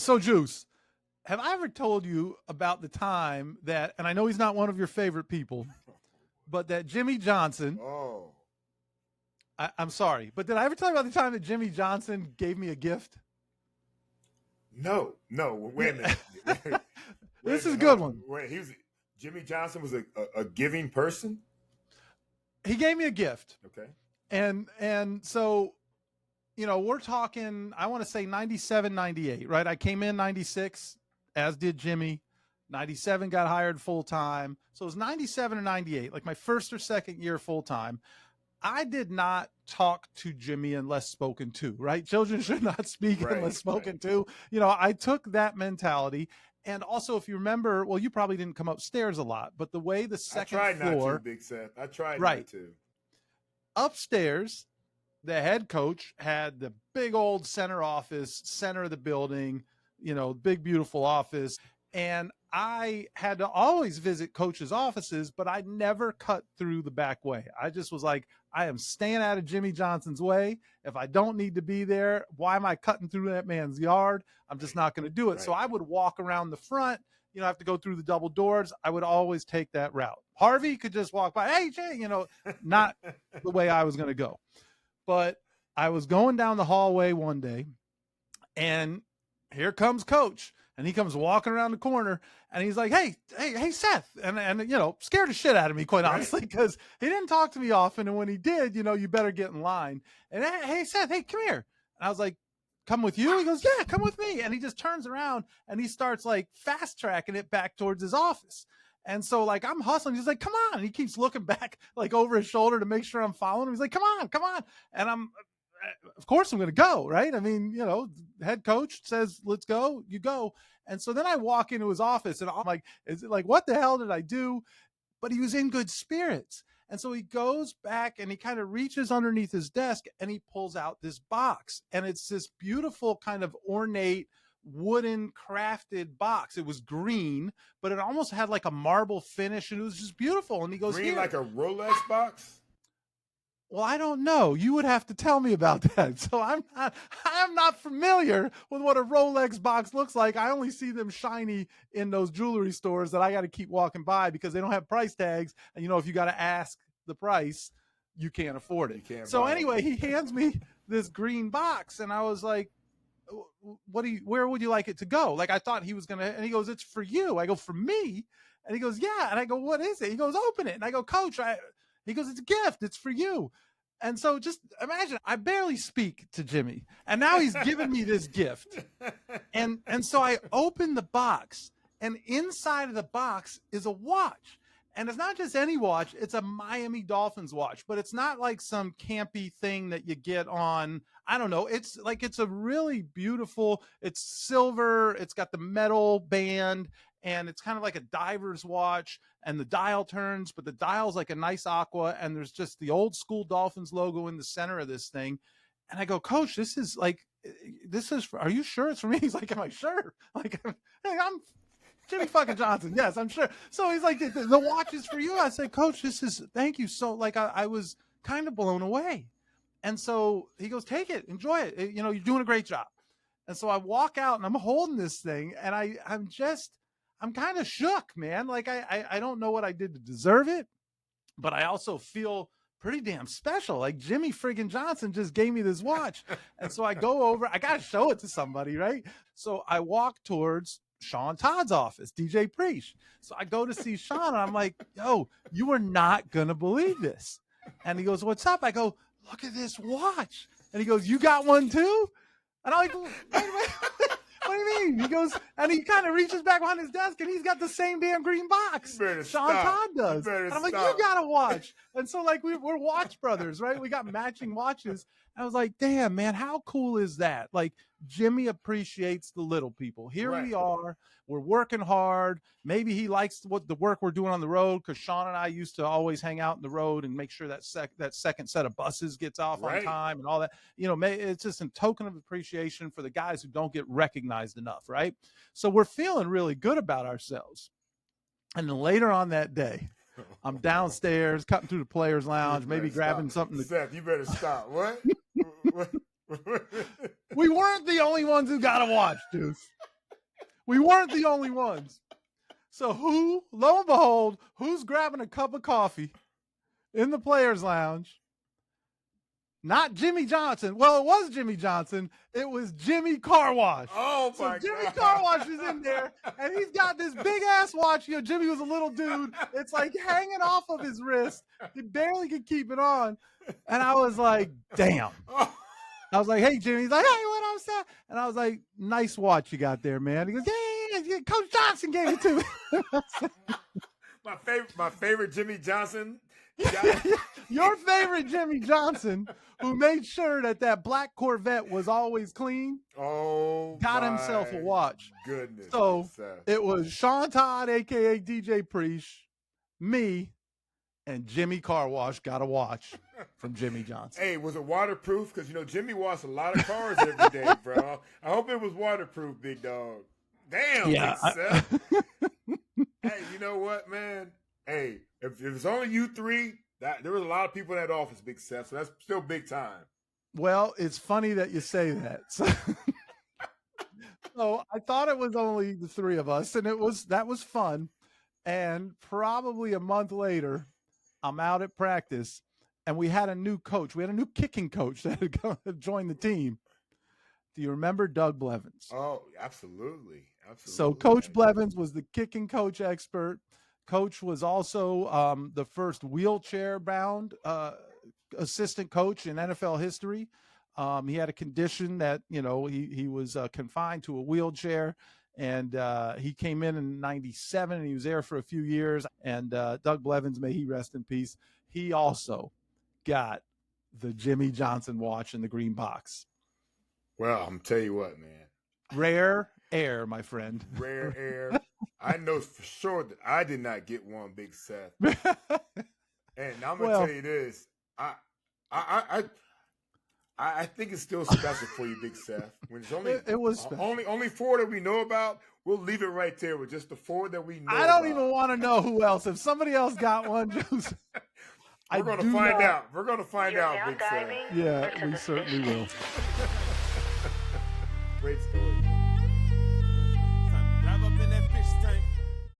So Juice, have I ever told you about the time that, and I know he's not one of your favorite people, but that Jimmy Johnson, Oh, I'm sorry, but did I ever tell you about the time that Jimmy Johnson gave me a gift? no. Wait a minute. Wait a This is a minute. good Hold on. one. Wait, Jimmy Johnson was a giving person. He gave me a gift. Okay. And so, we're talking, I want to say 97, 98, right? I came in 96, as did Jimmy. 97 got hired full time. So it was 97 or 98, like my first or second year full time. I did not talk to Jimmy unless spoken to, right? Children should not speak unless spoken to. I took that mentality. And also, if you remember, well, you probably didn't come upstairs a lot, but the way the second I tried floor, not to, Big Seth. I tried right, not to. upstairs, the head coach had the big old center office, center of the building, big, beautiful office. And I had to always visit coaches' offices, but I never cut through the back way. I just was like, I am staying out of Jimmy Johnson's way. If I don't need to be there, why am I cutting through that man's yard? I'm just not going to do it. Right. So I would walk around the front, have to go through the double doors. I would always take that route. Harvey could just walk by, hey, Jay, not the way I was going to go. But I was going down the hallway one day, and here comes Coach, and he comes walking around the corner, and he's like, hey, Seth, and scared the shit out of me, quite honestly, because he didn't talk to me often, and when he did, you better get in line. And hey, Seth, hey, come here. And I was like, come with you? He goes, yeah, come with me. And he just turns around and he starts like fast tracking it back towards his office. And so like I'm hustling. He's like, come on. And he keeps looking back like over his shoulder to make sure I'm following him. He's like, come on. And of course I'm going to go. Right. I mean, head coach says, let's go, you go. And so then I walk into his office and I'm like, is it like, what the hell did I do? But he was in good spirits. And so he goes back and he kind of reaches underneath his desk and he pulls out this box. And it's this beautiful kind of ornate wooden crafted box. It was green, but it almost had like a marble finish and it was just beautiful. And he goes, green, here. Like a Rolex box? Well, I don't know. You would have to tell me about that. So I'm not familiar with what a Rolex box looks like. I only see them shiny in those jewelry stores that I got to keep walking by because they don't have price tags. And if you got to ask the price, you can't afford it. So anyway, he hands me this green box and I was like, where would you like it to go? Like I thought he was going to, and he goes, it's for you. I go, for me? And he goes, yeah. And I go, what is it? He goes, open it. And I go, Coach, he goes, it's a gift. It's for you. And so just imagine, I barely speak to Jimmy. And now he's giving me this gift. And so I open the box. And inside of the box is a watch. And it's not just any watch. It's a Miami Dolphins watch. But it's not like some campy thing that you get on, I don't know. It's a really beautiful, it's silver. It's got the metal band. And it's kind of like a diver's watch, and the dial turns, but the dial's like a nice aqua, and there's just the old school Dolphins logo in the center of this thing. And I go, Coach, are you sure it's for me? He's like, am I sure? Like, hey, I'm Jimmy fucking Johnson. Yes, I'm sure. So he's like, the watch is for you. I said, Coach, thank you. So like, I was kind of blown away. And so he goes, take it, enjoy it. You're doing a great job. And so I walk out and I'm holding this thing and I'm kind of shook, man. Like I don't know what I did to deserve it, but I also feel pretty damn special. Like Jimmy friggin' Johnson just gave me this watch. And so I go over, I got to show it to somebody, right? So I walk towards Sean Todd's office, DJ Preach. So I go to see Sean and I'm like, yo, you are not going to believe this. And he goes, what's up? I go, look at this watch. And he goes, you got one too? And I'm like, wait. What do you mean? He goes, and he kind of reaches back behind his desk, and he's got the same damn green box Sean Todd does. And I'm like, you got to watch. And so, like, we're watch brothers, right? We got matching watches. I was like, damn, man, how cool is that? Like, Jimmy appreciates the little people. Here we are. We're working hard. Maybe he likes the work we're doing on the road because Sean and I used to always hang out in the road and make sure that second set of buses gets off on time and all that. It's just a token of appreciation for the guys who don't get recognized enough, right? So we're feeling really good about ourselves. And then later on that day, I'm downstairs, cutting through the players' lounge, maybe grabbing something. Seth, you better stop. What? We weren't the only ones who got to watch, dude. We weren't the only ones. So lo and behold, who's grabbing a cup of coffee in the players' lounge? Not Jimmy Johnson. Well, it was Jimmy Johnson. It was Jimmy Car Wash. Oh, so my Jimmy God. Car Wash is in there, and he's got this big-ass watch. You know, Jimmy was a little dude. It's like hanging off of his wrist. He barely could keep it on. And I was like, damn. I was like, hey, Jimmy. He's like, hey, what I'm saying? And I was like, nice watch you got there, man. He goes, yeah, Coach Johnson gave it to me. My favorite Jimmy Johnson. Your favorite Jimmy Johnson, who made sure that black Corvette was always clean, got himself a watch. Goodness. So it was Sean Todd, a.k.a. DJ Preach, me, and Jimmy Car Wash got a watch from Jimmy Johnson. Hey, was it waterproof? Because, Jimmy washed a lot of cars every day, bro. I hope it was waterproof, big dog. Damn, yeah, Big Seth. Hey, you know what, man? Hey, if it's only you three, there was a lot of people in that office, Big Seth, so that's still big time. Well, it's funny that you say that. So I thought it was only the three of us, and that was fun. And probably a month later, I'm out at practice, and we had a new coach. We had a new kicking coach that had joined the team. Do you remember Doug Blevins? Oh, absolutely. So Coach Blevins was the kicking coach expert. Coach was also the first wheelchair-bound assistant coach in NFL history. He had a condition that, he was confined to a wheelchair, and he came in 97, and he was there for a few years. And Doug Blevins, may he rest in peace, he also got the Jimmy Johnson watch in the green box. Well, I'm tell you what, man. Rare air, my friend. Rare air. I know for sure that I did not get one, Big Seth. And I'm gonna tell you this. I think it's still special for you, Big Seth. When it's only four that we know about, we'll leave it right there with just the four that we know. I don't even want to know who else. If somebody else got one, we're gonna find out. We're gonna find out, Big Seth. Yeah, we certainly will. Great stuff.